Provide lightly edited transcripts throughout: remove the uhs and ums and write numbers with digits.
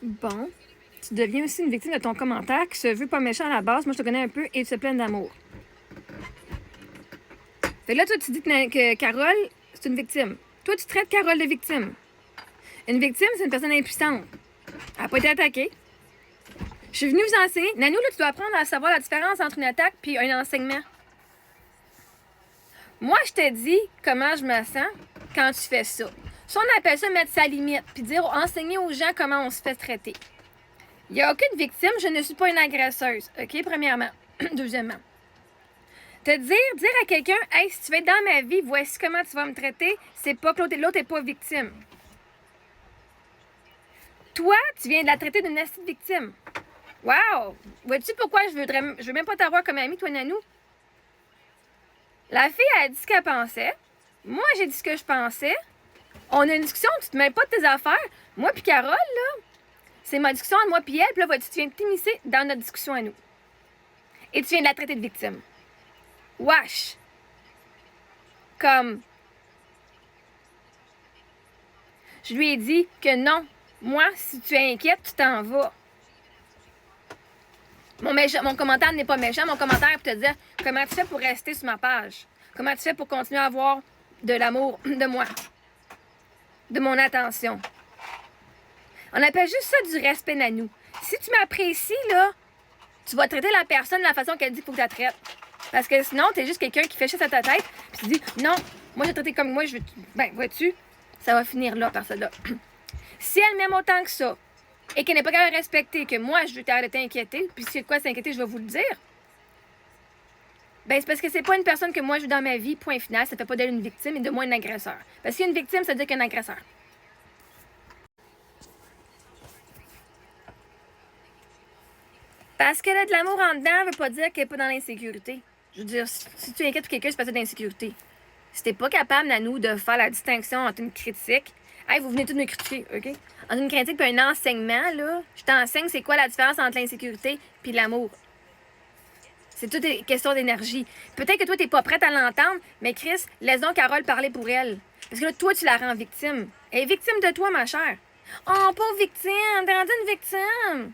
Bon. Tu deviens aussi une victime de ton commentaire qui se veut pas méchant à la base. Moi, je te connais un peu et tu te plains d'amour. Fait que là, toi, tu dis que Carole, c'est une victime. Toi, tu traites Carole de victime. Une victime, c'est une personne impuissante. Elle n'a pas été attaquée. Je suis venue vous enseigner. Nanou, là, tu dois apprendre à savoir la différence entre une attaque et un enseignement. Moi, je te dis comment je me sens quand tu fais ça. Ça, on appelle ça mettre sa limite, puis dire, enseigner aux gens comment on se fait traiter. Il n'y a aucune victime, je ne suis pas une agresseuse, OK, premièrement. Deuxièmement. Dire à quelqu'un, hey, si tu veux être dans ma vie, voici comment tu vas me traiter, c'est pas que l'autre n'est pas victime. Toi, tu viens de la traiter d'une petite victime. Wow! Vois-tu pourquoi je veux même pas t'avoir comme amie, toi, Nanou? La fille a dit ce qu'elle pensait. Moi, j'ai dit ce que je pensais. On a une discussion, tu te mêles pas de tes affaires. Moi puis Carole, là, c'est ma discussion entre moi puis elle. Puis là, vois-tu, tu viens de t'immiscer dans notre discussion à nous. Et tu viens de la traiter de victime. Wesh! Comme... Je lui ai dit que non. Moi, si tu es inquiète, tu t'en vas. Mon commentaire n'est pas méchant. Mon commentaire est pour te dire comment tu fais pour rester sur ma page. Comment tu fais pour continuer à avoir de l'amour de moi. De mon attention. On appelle juste ça du respect, Nanou. Si tu m'apprécies, là, tu vas traiter la personne de la façon qu'elle dit qu'il faut que tu la traites. Parce que sinon, t'es juste quelqu'un qui fait juste à ta tête, puis tu dis, non, moi, je vais traiter comme moi, je veux... Ben, vois-tu, ça va finir là, par ça là. Si elle m'aime autant que ça, et qu'elle n'est pas capable de respecter, que moi, je veux t'arrêter de t'inquiéter, puis si c'est de quoi s'inquiéter, je vais vous le dire, ben, c'est parce que c'est pas une personne que moi, je veux dans ma vie, point final, ça fait pas d'elle une victime et de moi, une agresseur. Parce qu'une victime, ça veut dire qu'un agresseur. Parce qu'elle a de l'amour en dedans, veut pas dire qu'elle est pas dans l'insécurité. Je veux dire, si tu inquiètes pour quelqu'un, c'est parce que d'insécurité. Si t'es pas capable, Nanou, de faire la distinction entre une critique, hey, vous venez tous me critiquer, OK? Entre une critique et un enseignement, là, je t'enseigne c'est quoi la différence entre l'insécurité et l'amour. C'est toute une question d'énergie. Peut-être que toi, t'es pas prête à l'entendre, mais Chris, laisse donc Carole parler pour elle. Parce que là, toi, tu la rends victime. Elle est victime de toi, ma chère. Oh, pauvre victime, t'es rendue une victime.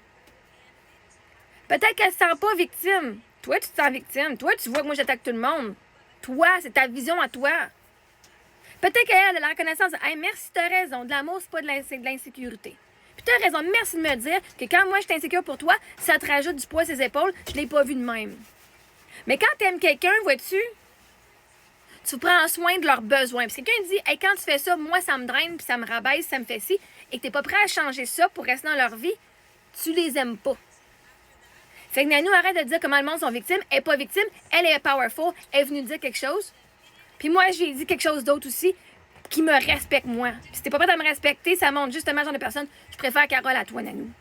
Peut-être qu'elle se sent pas victime. Toi, tu te sens victime. Toi, tu vois que moi, j'attaque tout le monde. Toi, c'est ta vision à toi. Peut-être qu'elle a la reconnaissance de « Hey, merci, t'as raison. De l'amour, c'est pas de l'insécurité. » Puis t'as raison. Merci de me dire que quand moi, je suis insécure pour toi, ça te rajoute du poids à ses épaules. Je l'ai pas vu de même. Mais quand t'aimes quelqu'un, vois-tu, tu prends soin de leurs besoins. Puis quelqu'un dit « Hey, quand tu fais ça, moi, ça me draine, puis ça me rabaisse, ça me fait ci. » Et que t'es pas prêt à changer ça pour rester dans leur vie, tu les aimes pas. Fait que Nanou, arrête de dire comment le monde sont victimes. Elle n'est pas victime, elle est powerful, elle est venue dire quelque chose. Puis moi, je lui ai dit quelque chose d'autre aussi, qui me respecte moi. Puis si t'es pas prête à me respecter, ça montre justement le genre de personne. Je préfère Carole à toi, Nanou.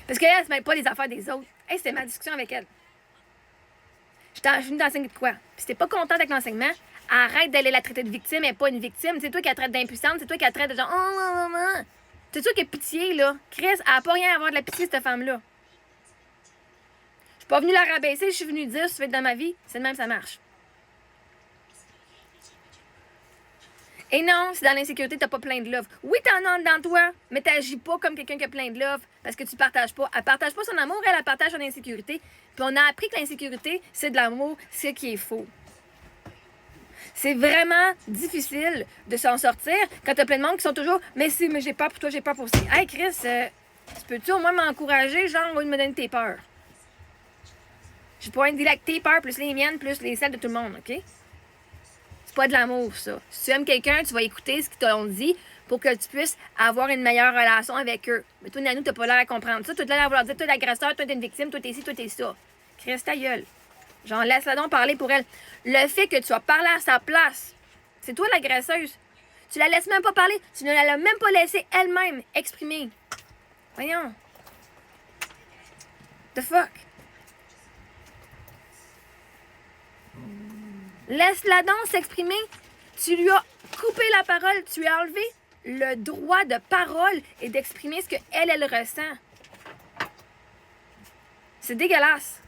Parce qu'elle, elle se mêle pas des affaires des autres. Hey, c'était ma discussion avec elle. Je suis venue t'enseigner de quoi? Puis si t'es pas contente avec l'enseignement, arrête d'aller la traiter de victime, elle n'est pas une victime. C'est toi qui la traite d'impuissante, c'est toi qui la traite de genre, oh, maman. C'est toi qui as pitié, là. Chris, elle n'a pas rien à avoir de la pitié, cette femme-là. Je suis pas venue la rabaisser, je suis venue dire, si tu veux être dans ma vie, c'est de même, ça marche. Et non, si dans l'insécurité, t'as pas plein de love. Oui, t'en as dans toi, mais t'agis pas comme quelqu'un qui a plein de love parce que tu partages pas. Elle partage pas son amour, elle partage son insécurité. Puis on a appris que l'insécurité, c'est de l'amour, c'est ce qui est faux. C'est vraiment difficile de s'en sortir quand t'as plein de monde qui sont toujours « Mais si, mais j'ai peur pour toi, j'ai peur pour ça. » Hey Chris, tu peux-tu au moins m'encourager, genre, au lieu de me donner tes peurs? Je pourrais me dire avec tes peurs, plus les miennes, plus les celles de tout le monde, OK? C'est pas de l'amour, ça. Si tu aimes quelqu'un, tu vas écouter ce qu'ils t'ont dit pour que tu puisses avoir une meilleure relation avec eux. Mais toi, Nanou, t'as pas l'air à comprendre ça. Toi, t'as l'air à vouloir dire « Toi, l'agresseur, toi, t'es une victime, toi, t'es ci, toi, t'es ça. » Chris, ta gueule. Genre, laisse-la donc parler pour elle. Le fait que tu vas parler à sa place, c'est toi l'agresseuse. Tu la laisses même pas parler. Tu ne l'as même pas laissée elle-même exprimer. Voyons. The fuck? Laisse-la donc s'exprimer. Tu lui as coupé la parole. Tu lui as enlevé le droit de parole et d'exprimer ce qu'elle ressent. C'est dégueulasse.